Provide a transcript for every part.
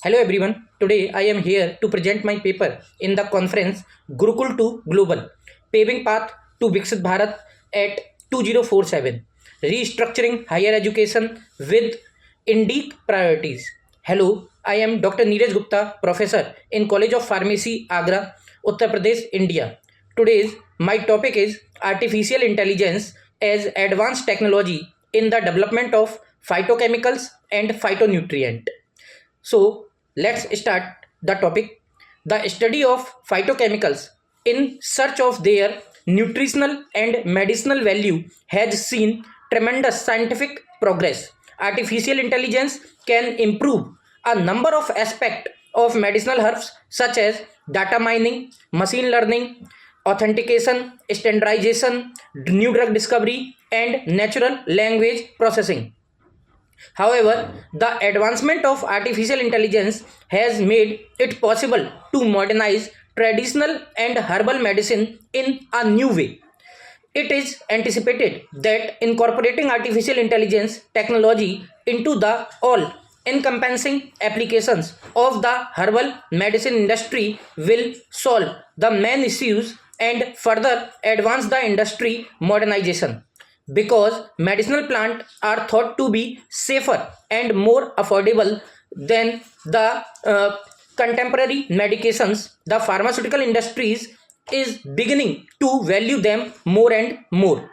Hello everyone. Today I am here to present my paper in the conference Gurukul to Global Paving Path to Viksit Bharat at 2047 Restructuring Higher Education with Indic Priorities. Hello, I am Dr. Niraj Gupta, Professor in College of Pharmacy, Agra, Uttar Pradesh, India. Today's my topic is Artificial Intelligence as Advanced Technology in the Development of Phytochemicals and Phytonutrient. So let's start the topic. The study of phytochemicals in search of their nutritional and medicinal value has seen tremendous scientific progress. Artificial intelligence can improve a number of aspects of medicinal herbs such as data mining, machine learning, authentication, standardization, new drug discovery, and natural language processing. However, the advancement of artificial intelligence has made it possible to modernize traditional and herbal medicine in a new way. It is anticipated that incorporating artificial intelligence technology into the all encompassing applications of the herbal medicine industry will solve the main issues and further advance the industry modernization because medicinal plants are thought to be safer and more affordable than the contemporary medications. The pharmaceutical industries is beginning to value them more and more.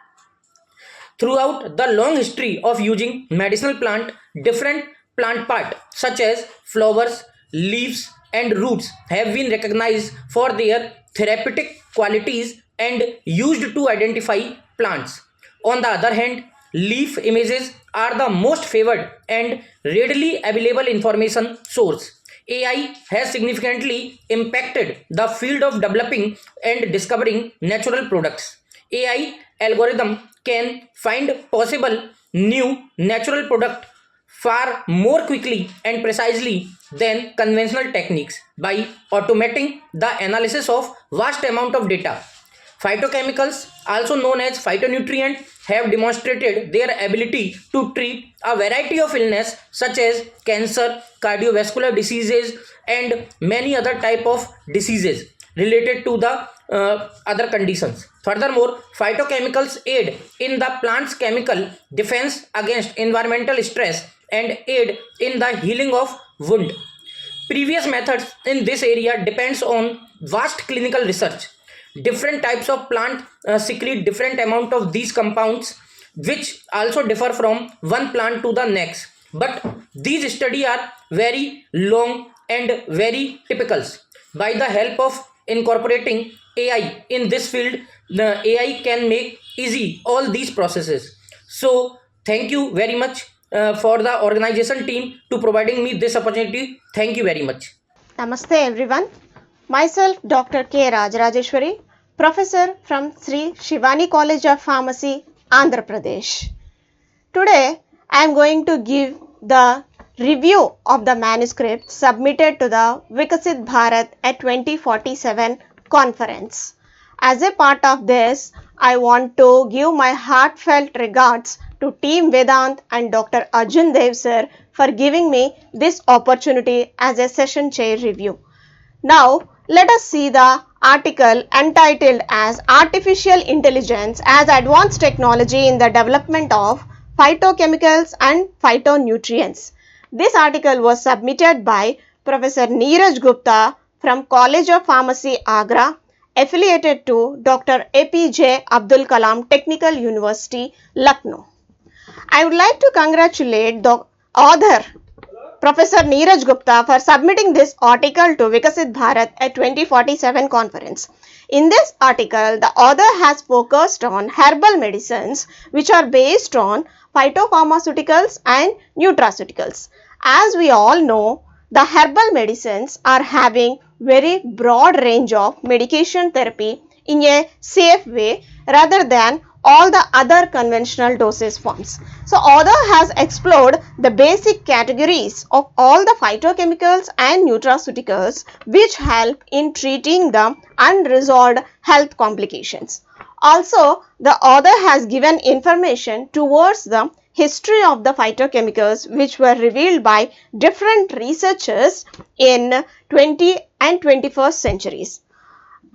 Throughout the long history of using medicinal plant, different plant part such as flowers, leaves and roots have been recognized for their therapeutic qualities and used to identify plants. On the other hand, leaf images are the most favored and readily available information source. AI has significantly impacted the field of developing and discovering natural products. AI algorithm can find possible new natural product far more quickly and precisely than conventional techniques by automating the analysis of vast amount of data. Phytochemicals, also known as phytonutrients, have demonstrated their ability to treat a variety of illness such as cancer, cardiovascular diseases, and many other type of diseases related to the other conditions. Furthermore, phytochemicals aid in the plant's chemical defense against environmental stress and aid in the healing of wound. Previous methods in this area depends on vast clinical research. Different types of plant secrete different amount of these compounds, which also differ from one plant to the next. But these studies are very long and very typical. By the help of incorporating AI in this field, the AI can make easy all these processes. So thank you very much for the organization team to providing me this opportunity. Thank you very much. Namaste everyone. Myself Dr. Rajeshwari, Professor from Sri Shivani College of Pharmacy, Andhra Pradesh. Today I am going to give the review of the manuscript submitted to the Viksit Bharat at 2047 conference. As a part of this, I want to give my heartfelt regards to Team Vedant and Dr. Arjun Dev sir for giving me this opportunity as a session chair review. Now, let us see the article entitled as Artificial Intelligence as Advanced Technology in the Development of Phytochemicals and Phytonutrients. This article was submitted by Professor Niraj Gupta from College of Pharmacy, Agra, affiliated to Dr. APJ Abdul Kalam Technical University, Lucknow. I would like to congratulate the author, Professor Niraj Gupta, for submitting this article to Viksit Bharat at 2047 conference. In this article, the author has focused on herbal medicines which are based on phytopharmaceuticals and nutraceuticals. As we all know, the herbal medicines are having very broad range of medication therapy in a safe way rather than all the other conventional dosage forms. So, author has explored the basic categories of all the phytochemicals and nutraceuticals which help in treating the unresolved health complications. Also, the author has given information towards the history of the phytochemicals which were revealed by different researchers in 20th and 21st centuries.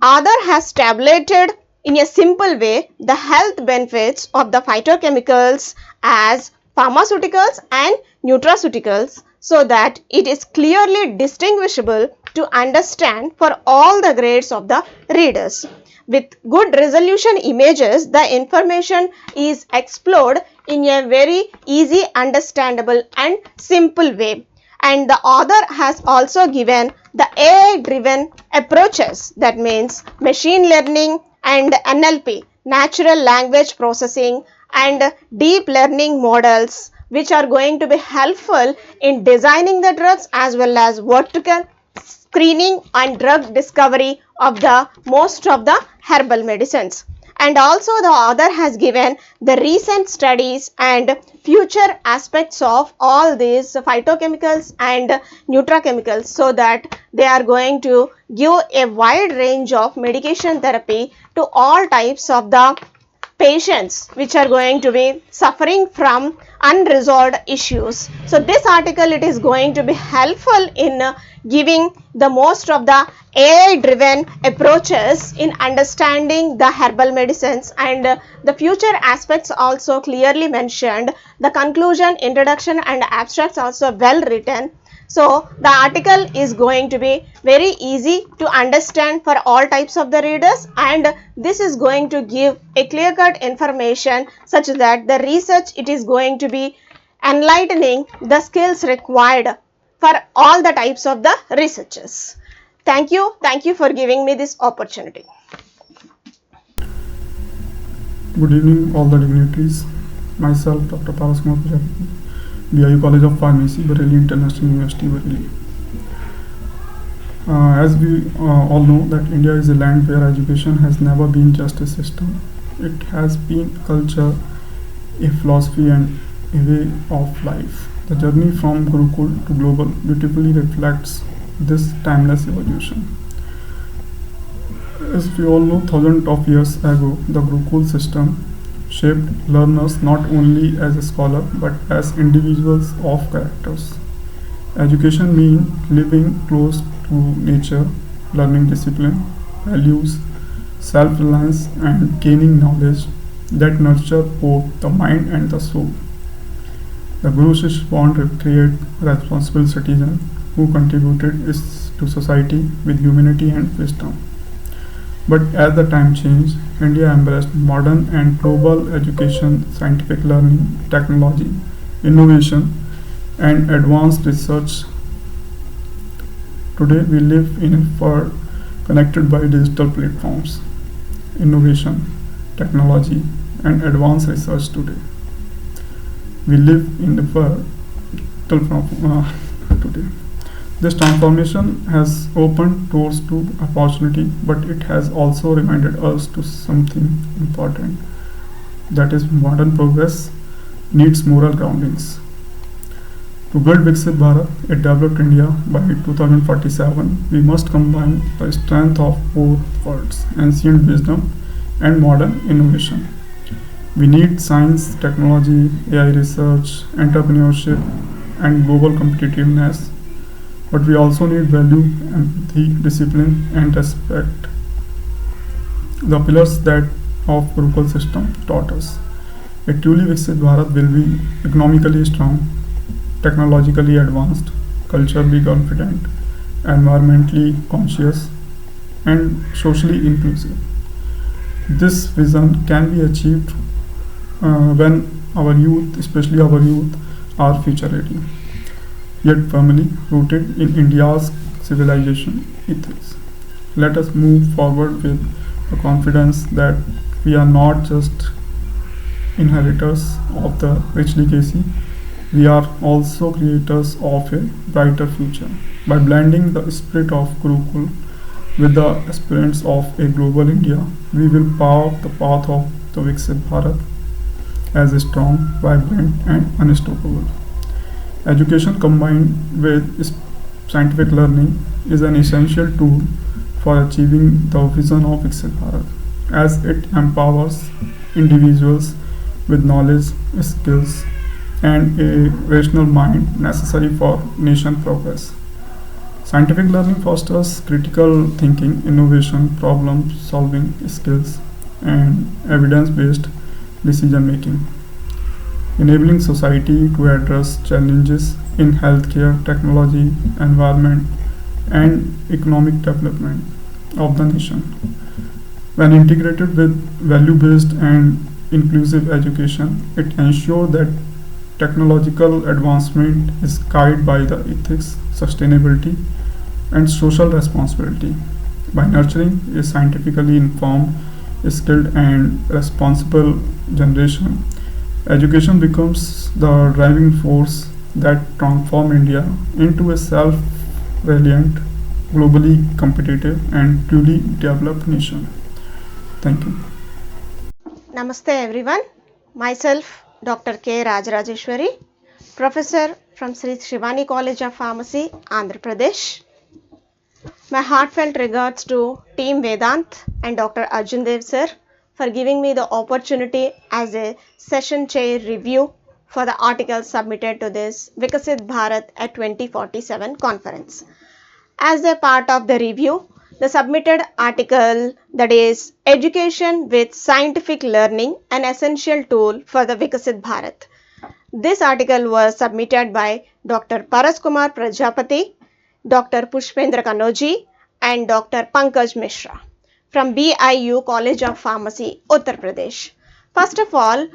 Other has tabulated in a simple way the health benefits of the phytochemicals as pharmaceuticals and nutraceuticals so that it is clearly distinguishable to understand for all the grades of the readers. With good resolution images, the information is explored in a very easy, understandable and simple way. And the author has also given the AI driven approaches, that means machine learning and NLP, natural language processing, and deep learning models, which are going to be helpful in designing the drugs as well as vertical screening and drug discovery of the most of the herbal medicines. And also the author has given the recent studies and future aspects of all these phytochemicals and nutrachemicals so that they are going to give a wide range of medication therapy to all types of the patients which are going to be suffering from unresolved issues. So this article, it is going to be helpful in giving the most of the AI driven approaches in understanding the herbal medicines, and the future aspects also clearly mentioned. The conclusion, introduction and abstracts also well written. So the article is going to be very easy to understand for all types of the readers, and this is going to give a clear cut information such that the research, it is going to be enlightening the skills required for all the types of the researchers. Thank you for giving me this opportunity. Good evening all the dignitaries. Myself Dr. Prajapati, BIU College of Pharmacy, Bareilly International University, Bareilly. As we all know that India is a land where education has never been just a system. It has been a culture, a philosophy and a way of life. The journey from Gurukul to global beautifully reflects this timeless evolution. As we all know, thousands of years ago, the Gurukul system shaped learners not only as a scholar but as individuals of characters. Education means living close to nature, learning discipline, values, self-reliance and gaining knowledge that nurture both the mind and the soul. The Guru Shish bond create responsible citizens who contributed to society with humanity and wisdom. But as the time changed, India embraced modern and global education, scientific learning, technology, innovation, and advanced research. Today, we live in a world connected by digital platforms, innovation, technology, and advanced research today. We live in the world today. This transformation has opened doors to opportunity, but it has also reminded us to something important. That is, modern progress needs moral groundings. To build Viksit Bharat, a developed India by 2047, we must combine the strength of both worlds, ancient wisdom and modern innovation. We need science, technology, AI research, entrepreneurship, and global competitiveness. But we also need value, empathy, discipline, and respect. The pillars that of Gurukul system taught us. A truly Viksit Bharat will be economically strong, technologically advanced, culturally confident, environmentally conscious, and socially inclusive. This vision can be achieved when our youth, especially our youth, are future ready, yet firmly rooted in India's civilization ethics. Let us move forward with the confidence that we are not just inheritors of the rich legacy, we are also creators of a brighter future. By blending the spirit of Gurukul with the aspirants of a global India, we will pave the path of the Viksit Bharat as a strong, vibrant, and unstoppable. Education combined with scientific learning is an essential tool for achieving the vision of Viksit Bharat, as it empowers individuals with knowledge, skills, and a rational mind necessary for nation progress. Scientific learning fosters critical thinking, innovation, problem solving skills, and evidence based decision making, enabling society to address challenges in healthcare, technology, environment, and economic development of the nation. When integrated with value based and inclusive education, it ensures that technological advancement is guided by the ethics, sustainability, and social responsibility. By nurturing a scientifically informed, skilled, and responsible generation, education becomes the driving force that transforms India into a self reliant, globally competitive, and truly developed nation. Thank you. Namaste everyone. Myself Dr. K. Rajeshwari, Professor from Sri Shivani College of Pharmacy, Andhra Pradesh. My heartfelt regards to Team Vedant and Dr. Arjun Dev sir for giving me the opportunity as a session chair review for the article submitted to this Viksit Bharat at 2047 conference. As a part of the review, the submitted article, that is Education with Scientific Learning, an essential tool for the Viksit Bharat. This article was submitted by Dr. Kumar Prajapati, Dr. Pushpendra Kanoji, and Dr. Pankaj Mishra from BIU College of Pharmacy, Uttar Pradesh. First of all,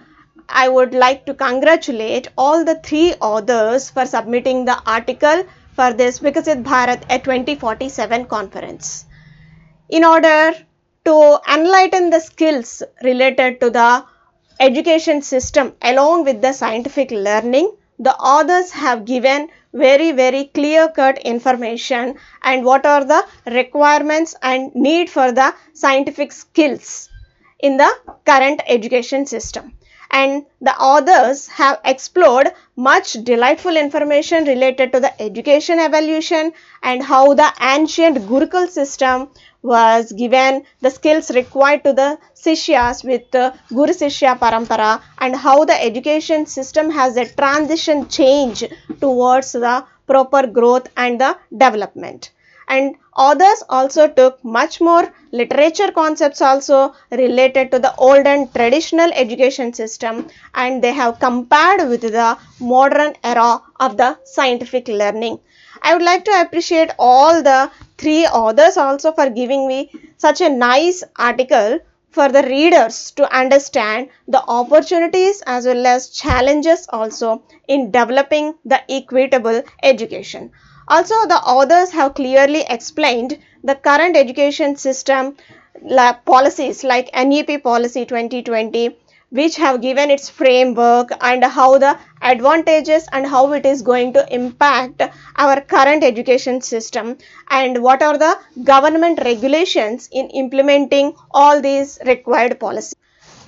I would like to congratulate all the three authors for submitting the article for this Viksit Bharat at 2047 conference. In order to enlighten the skills related to the education system along with the scientific learning, the authors have given very clear cut information and what are the requirements and need for the scientific skills in the current education system. And the authors have explored much delightful information related to the education evolution and how the ancient Gurukul system was given the skills required to the Sishyas with the Guru Sishya Parampara, and how the education system has a transition change towards the proper growth and the development. And authors also took much more literature concepts also related to the old and traditional education system, and they have compared with the modern era of the scientific learning. I would like to appreciate all the three authors also for giving me such a nice article for the readers to understand the opportunities as well as challenges also in developing the equitable education. Also, the authors have clearly explained the current education system policies like NEP policy 2020, which have given its framework and how the advantages and how it is going to impact our current education system, and what are the government regulations in implementing all these required policies.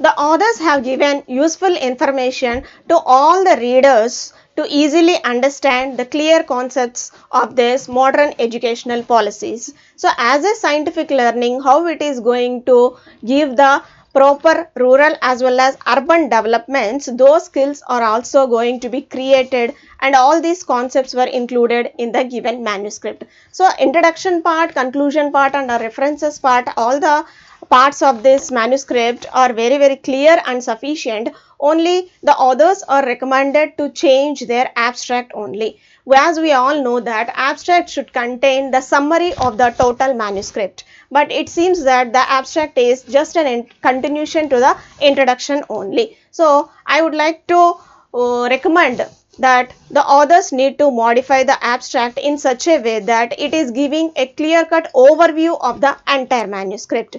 The authors have given useful information to all the readers to easily understand the clear concepts of this modern educational policies. So as a scientific learning, how it is going to give the proper rural as well as urban developments, those skills are also going to be created, and all these concepts were included in the given manuscript. So introduction part, conclusion part, and a references part, all the parts of this manuscript are very clear and sufficient. Only the authors are recommended to change their abstract only. As we all know that abstract should contain the summary of the total manuscript, but it seems that the abstract is just an continuation to the introduction only. So I would like to recommend that the authors need to modify the abstract in such a way that it is giving a clear-cut overview of the entire manuscript,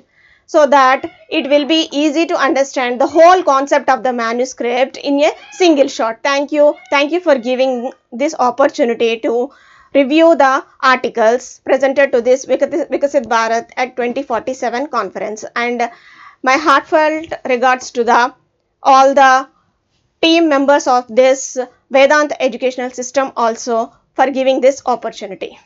so that it will be easy to understand the whole concept of the manuscript in a single shot. Thank you. Thank you for giving this opportunity to review the articles presented to this Viksit Bharat at 2047 conference. And my heartfelt regards to the all the team members of this Vedant educational system also for giving this opportunity.